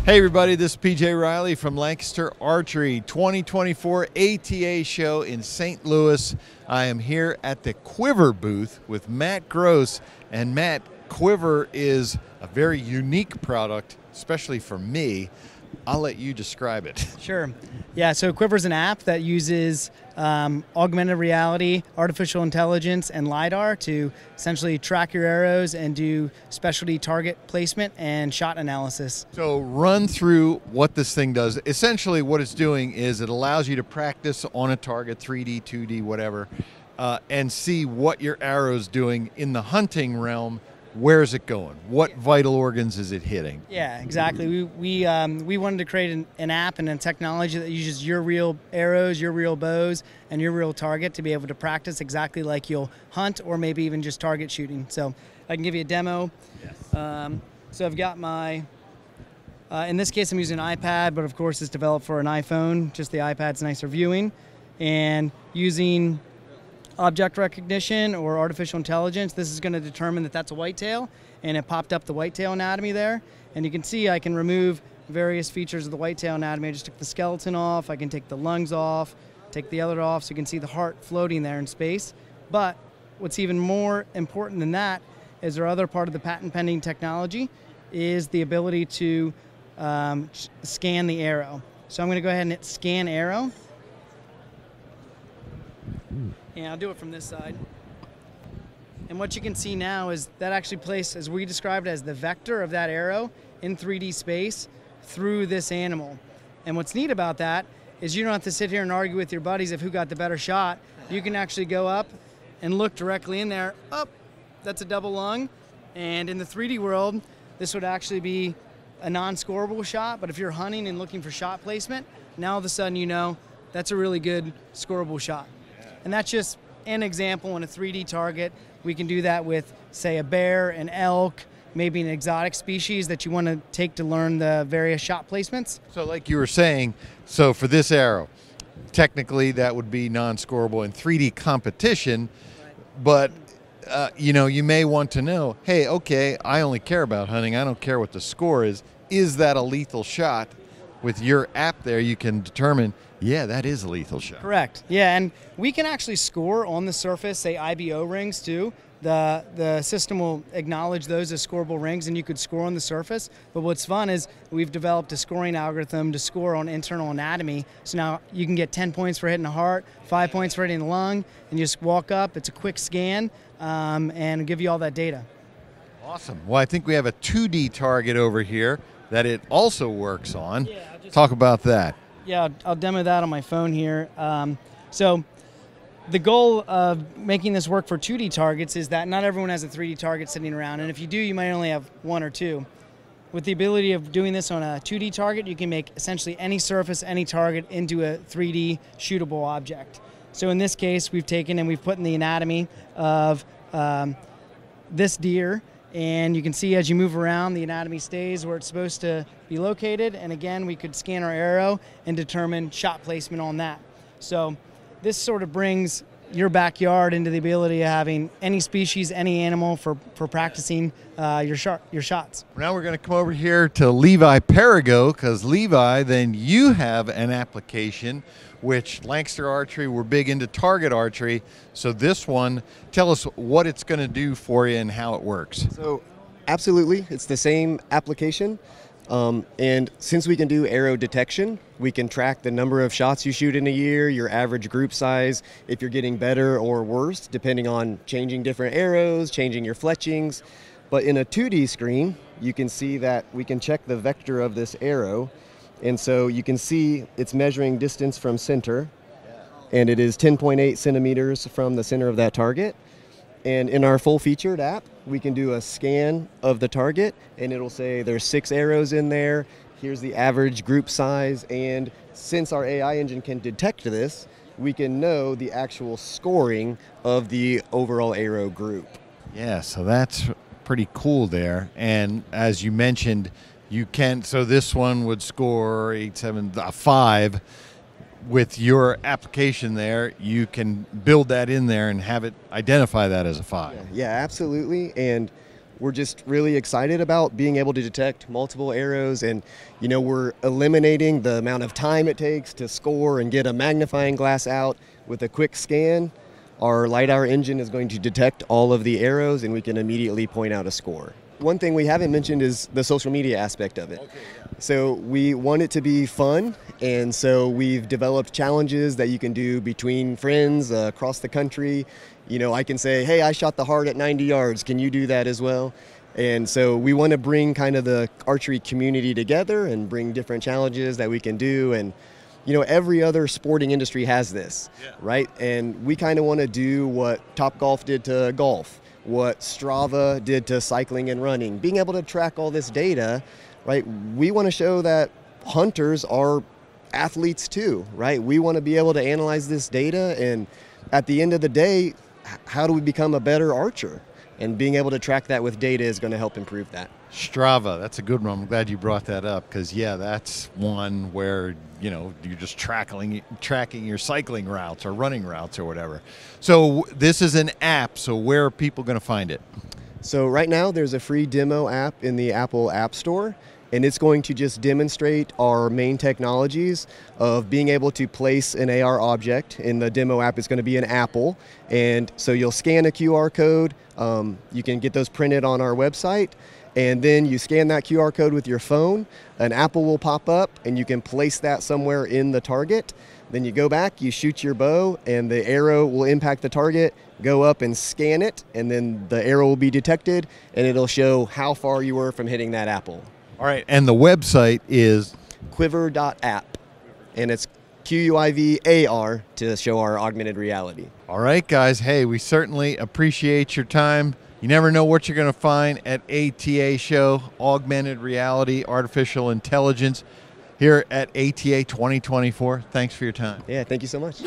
Hey everybody, this is PJ Riley from Lancaster Archery 2024 ATA show in St. Louis. I am here at the QuivAR booth with Matt Gross. And Matt, QuivAR is a very unique product, especially for me. I'll let you describe it. Sure. Yeah, so QuivAR is an app that uses augmented reality, artificial intelligence, and LiDAR to essentially track your arrows and do specialty target placement and shot analysis. So run through what this thing does. Essentially what it's doing is it allows you to practice on a target, 3D, 2D, whatever, and see what your arrow's doing in the hunting realm. Where's it going? What vital organs is it hitting? Yeah, exactly. We wanted to create an app and a technology that uses your real arrows, your real bows, and your real target to be able to practice exactly like you'll hunt or maybe even just target shooting. So I can give you a demo. Yes. So I've got my, in this case I'm using an iPad, but of course it's developed for an iPhone. Just the iPad's nicer viewing. And using object recognition or artificial intelligence, this is going to determine that that's a whitetail, and it popped up the whitetail anatomy there. And you can see I can remove various features of the whitetail anatomy. I just took the skeleton off, I can take the lungs off, take the other off, so you can see the heart floating there in space. But what's even more important than that is our other part of the patent pending technology is the ability to scan the arrow. So I'm going to go ahead and hit scan arrow. And I'll do it from this side. And what you can see now is that actually placed, as we described it, as the vector of that arrow in 3D space through this animal. And what's neat about that is you don't have to sit here and argue with your buddies of who got the better shot. You can actually go up and look directly in there. Oh, that's a double lung. And in the 3D world, this would actually be a non-scoreable shot. But if you're hunting and looking for shot placement, now all of a sudden you know that's a really good scoreable shot. And that's just an example in a 3D target. We can do that with, say, a bear, an elk, maybe an exotic species that you want to take to learn the various shot placements. So like you were saying, so for this arrow, technically that would be non-scoreable in 3D competition, but you know, you may want to know, hey, okay, I only care about hunting. I don't care what the score is. Is that a lethal shot? With your app there, you can determine, yeah, that is a lethal shot. Correct. Yeah, and we can actually score on the surface, say IBO rings too. The system will acknowledge those as scoreable rings, and you could score on the surface. But what's fun is we've developed a scoring algorithm to score on internal anatomy. So now you can get 10 points for hitting the heart, 5 points for hitting the lung, and you just walk up. It's a quick scan and give you all that data. Awesome. Well, I think we have a 2D target over here that it also works on. Yeah, talk about that. Yeah, I'll demo that on my phone here. So the goal of making this work for 2D targets is that not everyone has a 3D target sitting around, and if you do, you might only have one or two. With the ability of doing this on a 2D target, you can make essentially any surface, any target into a 3D shootable object. So in this case, we've taken and we've put in the anatomy of this deer, and you can see as you move around, the anatomy stays where it's supposed to be located. And again, we could scan our arrow and determine shot placement on that. So this sort of brings your backyard into the ability of having any species, any animal for practicing your shots. Now we're going to come over here to Levi Perigo, because Levi, then you have an application which Lancaster Archery, we're big into target archery. So this one, tell us what it's going to do for you and how it works. So absolutely, it's the same application. And since we can do arrow detection, we can track the number of shots you shoot in a year, your average group size, if you're getting better or worse, depending on changing different arrows, changing your fletchings. But in a 2D screen, you can see that we can check the vector of this arrow. And so you can see it's measuring distance from center, and it is 10.8 centimeters from the center of that target. And in our full featured app, we can do a scan of the target, and it'll say there's 6 arrows in there, here's the average group size, and since our AI engine can detect this, we can know the actual scoring of the overall arrow group. Yeah, so that's pretty cool there. And as you mentioned, you can, so this one would score 5. With your application there, you can build that in there and have it identify that as a 5. Yeah, absolutely. And we're just really excited about being able to detect multiple arrows, and we're eliminating the amount of time it takes to score and get a magnifying glass out. With a quick scan, our LiDAR engine is going to detect all of the arrows, and we can immediately point out a score. One thing we haven't mentioned is the social media aspect of it. Okay, yeah. So we want it to be fun, and so we've developed challenges that you can do between friends across the country. I can say, hey, I shot the hard at 90 yards. Can you do that as well? And so we want to bring kind of the archery community together and bring different challenges that we can do. And every other sporting industry has this, right? And we kind of want to do what Topgolf did to golf, what Strava did to cycling and running. Being able to track all this data, right? We want to show that hunters are athletes too, right? We want to be able to analyze this data, and at the end of the day, how do we become a better archer? And being able to track that with data is going to help improve that. Strava, that's a good one. I'm glad you brought that up, because that's one where you're just tracking your cycling routes or running routes or whatever. So this is an app. So where are people going to find it? So right now there's a free demo app in the Apple App Store, and it's going to just demonstrate our main technologies of being able to place an AR object. In the demo app, it's going to be an apple, and so you'll scan a QR code. You can get those printed on our website, and then you scan that QR code with your phone. An apple will pop up, and you can place that somewhere in the target. Then you go back, you shoot your bow, and the arrow will impact the target, go up and scan it, and then the arrow will be detected, and it'll show how far you were from hitting that apple. All right, and the website is QuivAR.app, and it's QuivAR to show our augmented reality. All right, guys. Hey, we certainly appreciate your time. You never know what you're going to find at ATA Show, augmented reality, artificial intelligence, here at ATA 2024. Thanks for your time. Yeah, thank you so much.